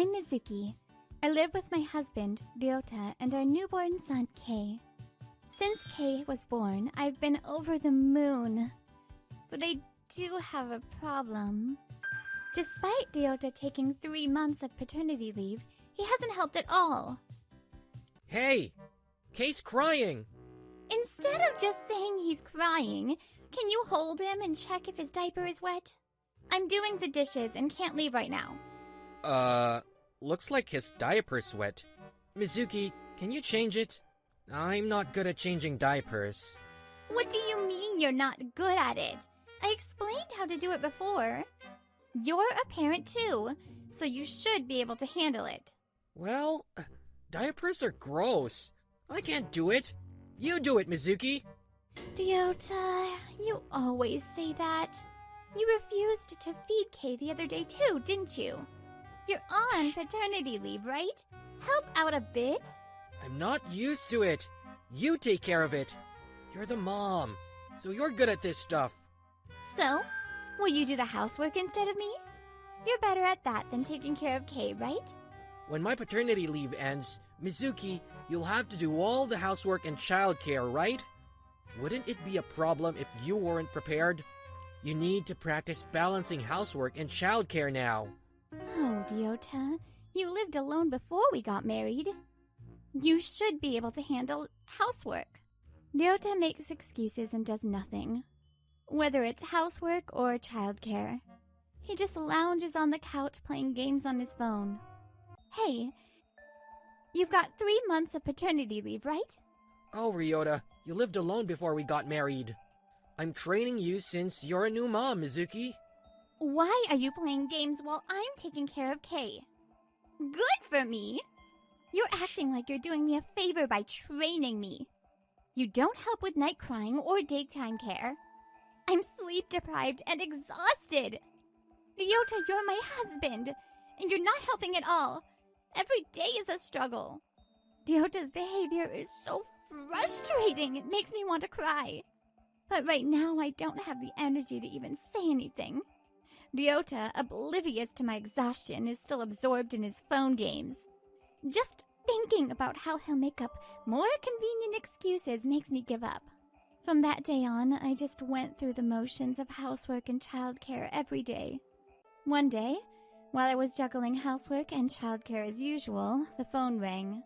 I'm Mizuki. I live with my husband, Ryota, and our newborn son, Kei. Since Kei was born, I've been over the moon. But I do have a problem. Despite Ryota taking 3 months of paternity leave, he hasn't helped at all. Hey! Kei's crying! Instead of just saying he's crying, can you hold him and check if his diaper is wet? I'm doing the dishes and can't leave right now. Looks like his diaper's wet. Mizuki, can you change it? I'm not good at changing diapers. What do you mean you're not good at it? I explained how to do it before. You're a parent too, so you should be able to handle it. Well, diapers are gross. I can't do it. You do it, Mizuki. Ryota, you always say that. You refused to feed Kei the other day too, didn't you? You're on paternity leave, right? Help out a bit. I'm not used to it. You take care of it. You're the mom, so you're good at this stuff. So, will you do the housework instead of me? You're better at that than taking care of Kei, right? When my paternity leave ends, Mizuki, you'll have to do all the housework and childcare, right? Wouldn't it be a problem if you weren't prepared? You need to practice balancing housework and childcare now. Oh, Ryota, you lived alone before we got married. You should be able to handle housework. Ryota makes excuses and does nothing. Whether it's housework or childcare. He just lounges on the couch playing games on his phone. Hey, you've got 3 months of paternity leave, right? Oh, Ryota, you lived alone before we got married. I'm training you since you're a new mom, Mizuki. Why are you playing games while I'm taking care of Kei? Good for me! You're acting like you're doing me a favor by training me. You don't help with night crying or daytime care. I'm sleep deprived and exhausted. Ryota, you're my husband, and you're not helping at all. Every day is a struggle. Ryota's behavior is so frustrating, it makes me want to cry. But right now, I don't have the energy to even say anything. Ryota, oblivious to my exhaustion, is still absorbed in his phone games. Just thinking about how he'll make up more convenient excuses makes me give up. From that day on, I just went through the motions of housework and childcare every day. One day, while I was juggling housework and childcare as usual, the phone rang.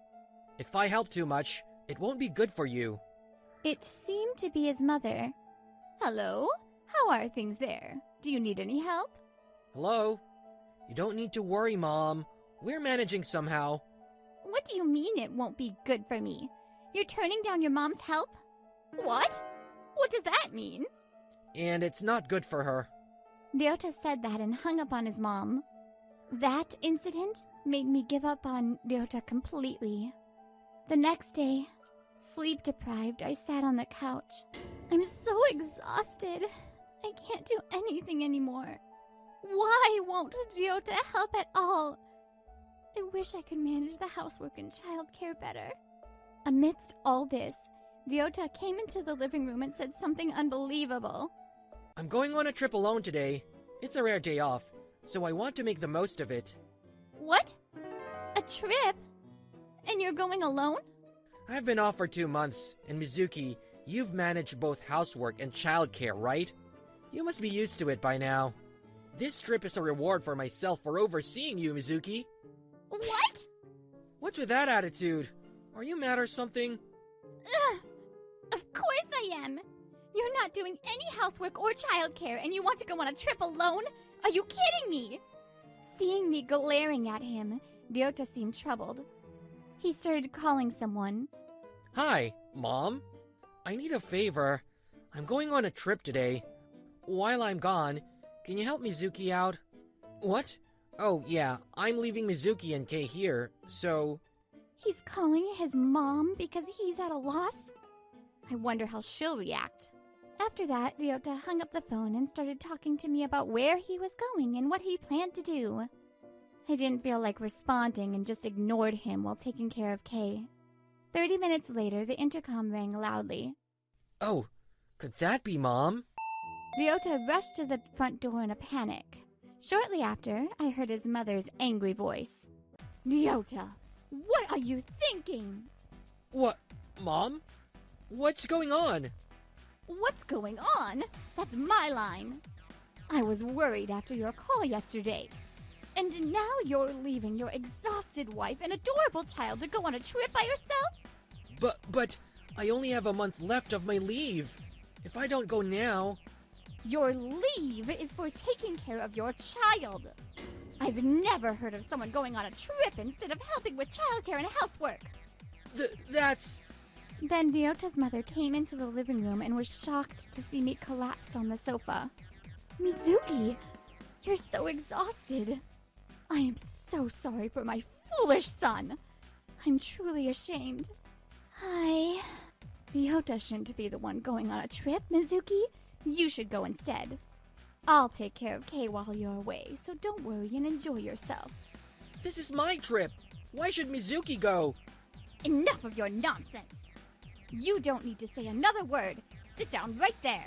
If I help too much, it won't be good for you. It seemed to be his mother. Hello? How are things there? Do you need any help? Hello? You don't need to worry, Mom. We're managing somehow. What do you mean it won't be good for me? You're turning down your mom's help? What? What does that mean? And it's not good for her. Ryota said that and hung up on his mom. That incident made me give up on Ryota completely. The next day, sleep deprived, I sat on the couch. I'm so exhausted. I can't do anything anymore. Why won't Ryota help at all? I wish I could manage the housework and childcare better. Amidst all this, Ryota came into the living room and said something unbelievable. I'm going on a trip alone today. It's a rare day off, so I want to make the most of it. What? A trip? And you're going alone? I've been off for 2 months, and Mizuki, you've managed both housework and childcare, right? You must be used to it by now. This trip is a reward for myself for overseeing you, Mizuki. What? What's with that attitude? Are you mad or something? Ugh! Of course I am! You're not doing any housework or childcare and you want to go on a trip alone? Are you kidding me? Seeing me glaring at him, Ryota seemed troubled. He started calling someone. Hi, Mom. I need a favor. I'm going on a trip today. While I'm gone, can you help Mizuki out? What? Oh, yeah, I'm leaving Mizuki and Kei here, so... He's calling his mom because he's at a loss? I wonder how she'll react. After that, Ryota hung up the phone and started talking to me about where he was going and what he planned to do. I didn't feel like responding and just ignored him while taking care of Kei. 30 minutes later, the intercom rang loudly. Oh, could that be Mom? Ryota rushed to the front door in a panic. Shortly after, I heard his mother's angry voice. Ryota, what are you thinking? What? Mom? What's going on? What's going on? That's my line. I was worried after your call yesterday. And now you're leaving your exhausted wife and adorable child to go on a trip by yourself? But I only have a month left of my leave. If I don't go now... Your leave is for taking care of your child. I've never heard of someone going on a trip instead of helping with childcare and housework. That's... Then Ryota's mother came into the living room and was shocked to see me collapsed on the sofa. Mizuki, you're so exhausted. I am so sorry for my foolish son. I'm truly ashamed. Hi. Ryota shouldn't be the one going on a trip, Mizuki. You should go instead. I'll take care of Kei while you're away, so don't worry and enjoy yourself. This is my trip. Why should Mizuki go? Enough of your nonsense. You don't need to say another word. Sit down right there.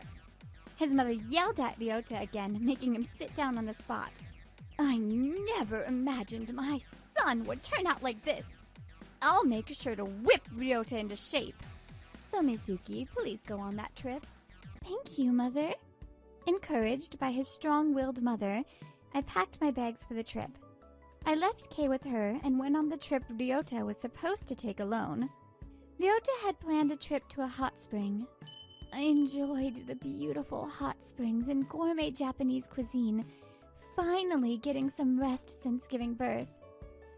His mother yelled at Ryota again, making him sit down on the spot. I never imagined my son would turn out like this. I'll make sure to whip Ryota into shape. So Mizuki, please go on that trip. Thank you, Mother. Encouraged by his strong-willed mother, I packed my bags for the trip. I left Kei with her and went on the trip Ryota was supposed to take alone. Ryota had planned a trip to a hot spring. I enjoyed the beautiful hot springs and gourmet Japanese cuisine, finally getting some rest since giving birth.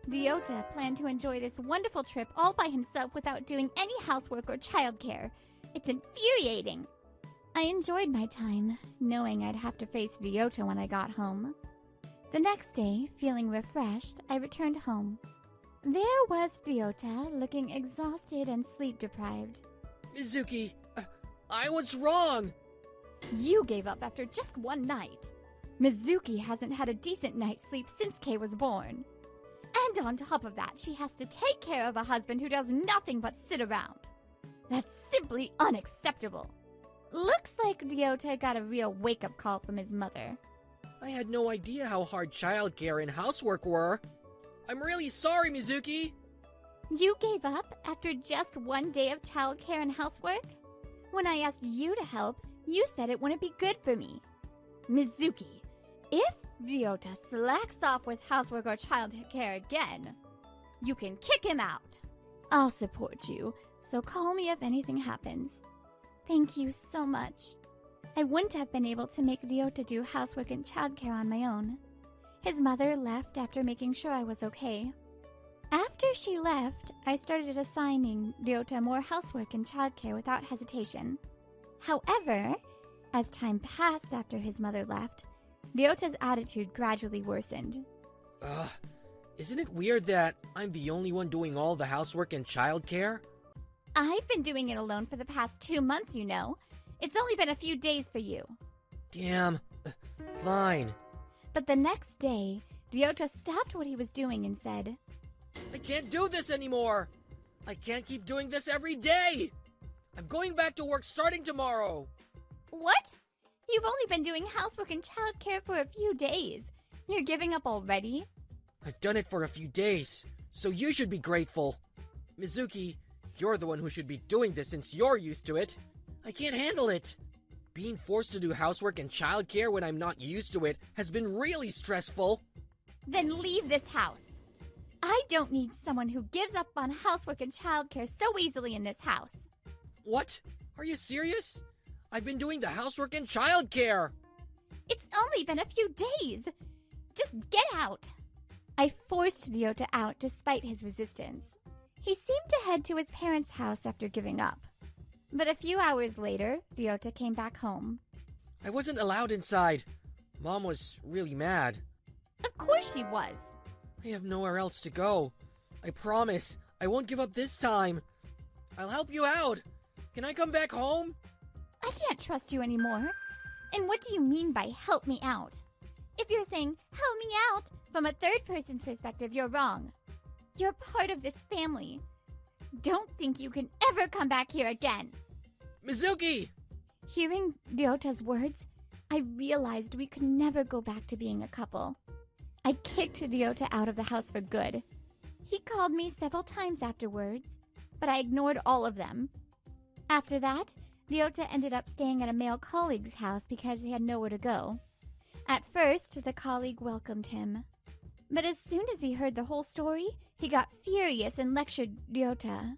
Ryota planned to enjoy this wonderful trip all by himself without doing any housework or childcare. It's infuriating. I enjoyed my time, knowing I'd have to face Ryota when I got home. The next day, feeling refreshed, I returned home. There was Ryota, looking exhausted and sleep-deprived. Mizuki, I was wrong. You gave up after just one night. Mizuki hasn't had a decent night's sleep since Kei was born. And on top of that, she has to take care of a husband who does nothing but sit around. That's simply unacceptable. Looks like Ryota got a real wake-up call from his mother. I had no idea how hard childcare and housework were. I'm really sorry, Mizuki. You gave up after just one day of childcare and housework? When I asked you to help, you said it wouldn't be good for me. Mizuki, if Ryota slacks off with housework or childcare again, you can kick him out. I'll support you, so call me if anything happens. Thank you so much. I wouldn't have been able to make Ryota do housework and childcare on my own. His mother left after making sure I was okay. After she left, I started assigning Ryota more housework and childcare without hesitation. However, as time passed after his mother left, Ryota's attitude gradually worsened. Isn't it weird that I'm the only one doing all the housework and childcare? I've been doing it alone for the past 2 months, you know. It's only been a few days for you. Damn. Fine. But the next day, Ryota stopped what he was doing and said, I can't do this anymore. I can't keep doing this every day. I'm going back to work starting tomorrow. What? You've only been doing housework and childcare for a few days. You're giving up already? I've done it for a few days, so you should be grateful. Mizuki, you're the one who should be doing this since you're used to it. I can't handle it. Being forced to do housework and childcare when I'm not used to it has been really stressful. Then leave this house. I don't need someone who gives up on housework and childcare so easily in this house. What? Are you serious? I've been doing the housework and childcare. It's only been a few days. Just get out. I forced Ryota out despite his resistance. He seemed to head to his parents' house after giving up. But a few hours later, Ryota came back home. I wasn't allowed inside. Mom was really mad. Of course she was. I have nowhere else to go. I promise I won't give up this time. I'll help you out. Can I come back home? I can't trust you anymore. And what do you mean by help me out? If you're saying help me out from a third person's perspective, you're wrong. You're part of this family. Don't think you can ever come back here again. Mizuki! Hearing Ryota's words, I realized we could never go back to being a couple. I kicked Ryota out of the house for good. He called me several times afterwards, but I ignored all of them. After that, Ryota ended up staying at a male colleague's house because he had nowhere to go. At first, the colleague welcomed him. But as soon as he heard the whole story, he got furious and lectured Ryota.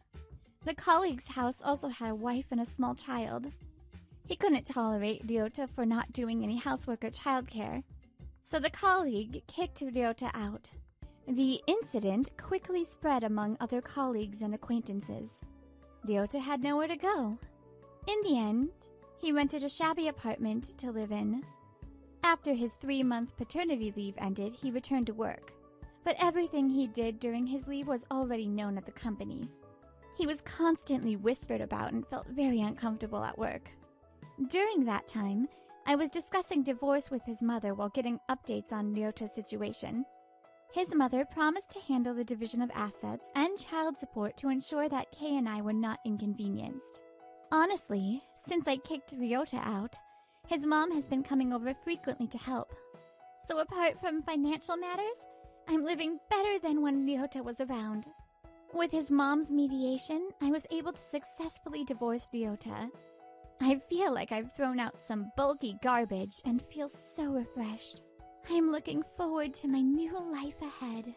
The colleague's house also had a wife and a small child. He couldn't tolerate Ryota for not doing any housework or childcare, so the colleague kicked Ryota out. The incident quickly spread among other colleagues and acquaintances. Ryota had nowhere to go. In the end, he rented a shabby apartment to live in. After his 3-month paternity leave ended, he returned to work. But everything he did during his leave was already known at the company. He was constantly whispered about and felt very uncomfortable at work. During that time, I was discussing divorce with his mother while getting updates on Ryota's situation. His mother promised to handle the division of assets and child support to ensure that Kei and I were not inconvenienced. Honestly, since I kicked Ryota out, his mom has been coming over frequently to help. So apart from financial matters, I'm living better than when Ryota was around. With his mom's mediation, I was able to successfully divorce Ryota. I feel like I've thrown out some bulky garbage and feel so refreshed. I'm looking forward to my new life ahead.